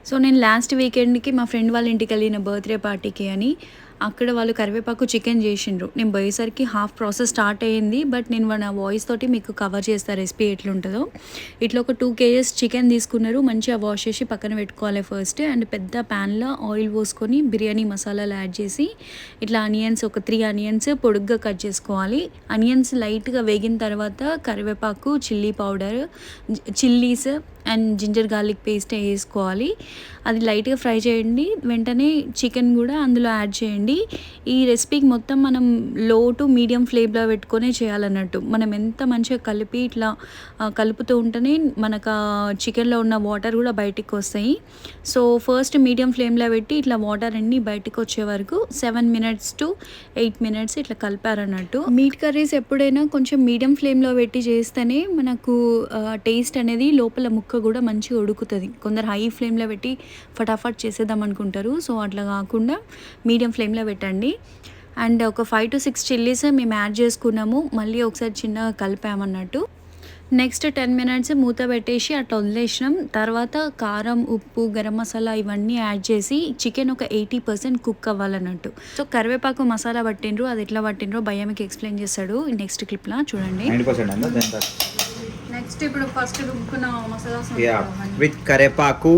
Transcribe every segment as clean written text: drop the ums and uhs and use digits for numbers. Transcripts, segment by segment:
So నేను last వీకెండ్కి మా friend వాళ్ళ ఇంటికి వెళ్ళిన బర్త్డే పార్టీకి అని అక్కడ వాళ్ళు కరివేపాకు చికెన్ చేసిండ్రు. నేను పోయేసరికి హాఫ్ ప్రాసెస్ స్టార్ట్ అయ్యింది. బట్ నేను నా వాయిస్ తోటి మీకు కవర్ చేస్తా రెసిపీ ఎట్లుంటుందో. ఇట్లా ఒక 2 kgs చికెన్ తీసుకున్నారు. మంచిగా వాష్ చేసి పక్కన పెట్టుకోవాలి ఫస్ట్. అండ్ పెద్ద ప్యాన్లో ఆయిల్ పోసుకొని బిర్యానీ మసాలాలు యాడ్ చేసి ఇట్లా ఆనియన్స్ ఒక 3 ఆనియన్స్ పొడుగ్గా కట్ చేసుకోవాలి. ఆనియన్స్ లైట్గా వేగిన తర్వాత కరివేపాకు, chilli powder, chillies and ginger garlic paste వేసుకోవాలి. అది లైట్గా ఫ్రై చేయండి. వెంటనే చికెన్ కూడా అందులో యాడ్ చేయండి. ఈ రెసిపీకి మొత్తం మనం లో టు మీడియం ఫ్లేమ్లో పెట్టుకొని చేయాలన్నట్టు. మనం ఎంత మంచిగా కలిపి ఇట్లా కలుపుతూ ఉంటేనే మనకు చికెన్లో ఉన్న వాటర్ కూడా బయటికి వస్తాయి. సో ఫస్ట్ మీడియం ఫ్లేమ్లో పెట్టి ఇట్లా వాటర్ అన్నీ బయటికి వచ్చే వరకు 7 minutes to 8 minutes ఇట్లా కలిపారన్నట్టు. మీట్ కర్రీస్ ఎప్పుడైనా కొంచెం మీడియం ఫ్లేమ్లో పెట్టి చేస్తేనే మనకు టేస్ట్ అనేది లోపల ముక్క కూడా మంచిగా ఉడుకుతుంది. కొందరు హై ఫ్లేమ్లో పెట్టి ఫటాఫట్ చేసేద్దాం అనుకుంటారు. సో అట్లా కాకుండా మీడియం ఫ్లేమ్లో పెట్టండి. అండ్ ఒక 5 to 6 చిల్లీస్ మేము యాడ్ చేసుకున్నాము. మళ్ళీ ఒకసారి చిన్నగా కలిపామన్నట్టు. నెక్స్ట్ 10 minutes మూత పెట్టేసి అట్లా వదిలేసినాం. తర్వాత కారం, ఉప్పు, గరం మసాలా ఇవన్నీ యాడ్ చేసి చికెన్ ఒక 80% కుక్ అవ్వాలన్నట్టు. సో కరివేపాకు మసాలా పట్టిండ్రు. అది ఎట్లా పట్టిండ్రో భయ్య మీకు ఎక్స్ప్లెయిన్ చేస్తాడు నెక్స్ట్ క్లిప్లో చూడండి. నెక్స్ట్ ఇప్పుడు ఫస్ట్ రుబ్బుకున్న మసాలా విత్ కరేపాకు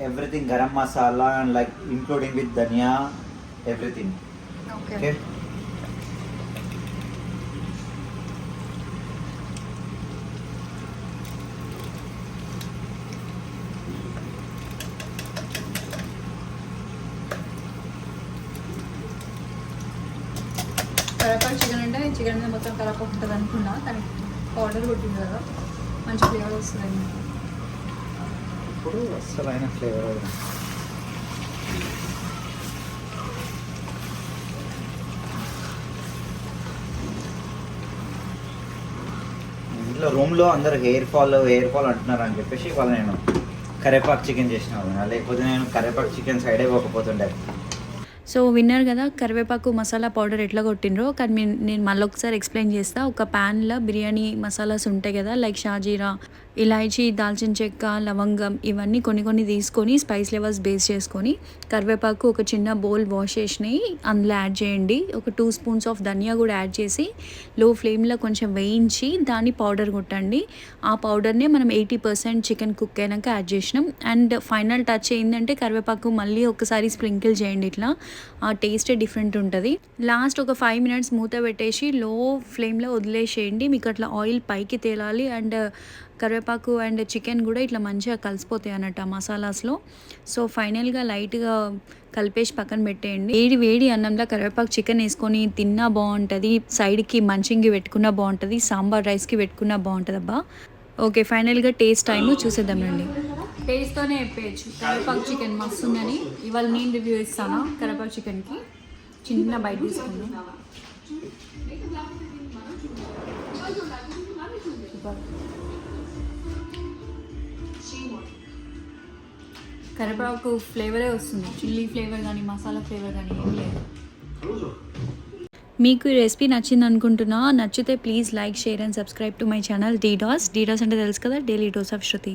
everything, garam masala and like including with dhania everything. Okay కరేపాకు చికెన్ అంటే చికెన్ మీద మొత్తం కరేపాకు ఉంటుంది అనుకున్నా, కానీ పౌడర్ కొట్టింది కదా మంచి ఫ్లేవర్ వస్తుంది. ఇప్పుడు అసలైన ఫ్లేవర్ ఇంట్లో రూమ్లో అందరు హెయిర్ ఫాల్ అంటున్నారు అని చెప్పేసి ఇవాళ నేను కరేపాకు చికెన్ చేసినాను. లేకపోతే నేను కరేపాకు చికెన్ సైడే పోకపోతుండే. సో విన్నర్ కదా కరివేపాకు మసాలా పౌడర్ ఎట్లా కొట్టినరో. కానీ నేను మళ్ళీ ఒకసారి ఎక్స్ప్లెయిన్ చేస్తా. ఒక ప్యాన్లో బిర్యానీ మసాలాస్ ఉంటాయి కదా, లైక్ షాజీరా, ఇలాచీ, దాల్చిన చెక్క, లవంగం ఇవన్నీ కొన్ని తీసుకొని స్పైస్ లెవెల్స్ బేస్ చేసుకొని కరివేపాకు ఒక చిన్న బౌల్ వాష్ చేసినవి అందులో యాడ్ చేయండి. ఒక 2 spoons ఆఫ్ ధనియా కూడా యాడ్ చేసి లో ఫ్లేమ్లో కొంచెం వేయించి దాన్ని పౌడర్ కొట్టండి. ఆ పౌడర్నే మనం 80% చికెన్ కుక్ అయినాక యాడ్ చేసినాం. అండ్ ఫైనల్ టచ్ ఏంటంటే కరివేపాకు మళ్ళీ ఒకసారి స్ప్రింకిల్ చేయండి. ఇట్లా ఆ టేస్టే డిఫరెంట్ ఉంటుంది. లాస్ట్ ఒక 5 minutes మూత పెట్టేసి లో ఫ్లేమ్లో వదిలేసేయండి. మీకు అట్లా ఆయిల్ పైకి తేలాలి. అండ్ కరివేపాకు అండ్ చికెన్ కూడా ఇట్లా మంచిగా కలిసిపోతాయి అన్నట్టు ఆ మసాలాస్లో. సో ఫైనల్గా లైట్గా కలిపేసి పక్కన పెట్టేయండి. వేడి అన్నంలో కరివేపాకు చికెన్ వేసుకొని తిన్నా బాగుంటుంది. సైడ్కి మంచింగి పెట్టుకున్నా బాగుంటుంది. సాంబార్ రైస్కి పెట్టుకున్నా బాగుంటుంది అబ్బా. ఓకే ఫైనల్గా టేస్ట్ టైం చూసేద్దాం రండి. టేస్ట్తోనే చెప్పేయచ్చు కరివేపాకు చికెన్ మస్తు ఉందని. ఇవాళ నేను రివ్యూ ఇస్తాను కరివేపాకు చికెన్కి. చిన్న బయట తీసుకున్నాను. కరివేపాకు ఫ్లేవరే వస్తుంది. చిల్లీ ఫ్లేవర్ కానీ మసాలా ఫ్లేవర్ కానీ ఏం లేదు. మీకు ఈ రెసిపీ నచ్చింది అనుకుంటున్నా. నచ్చితే please like, share and subscribe to my channel DDoS అంటే తెలుసు కదా, డైలీ డోస్ ఆఫ్ శృతి.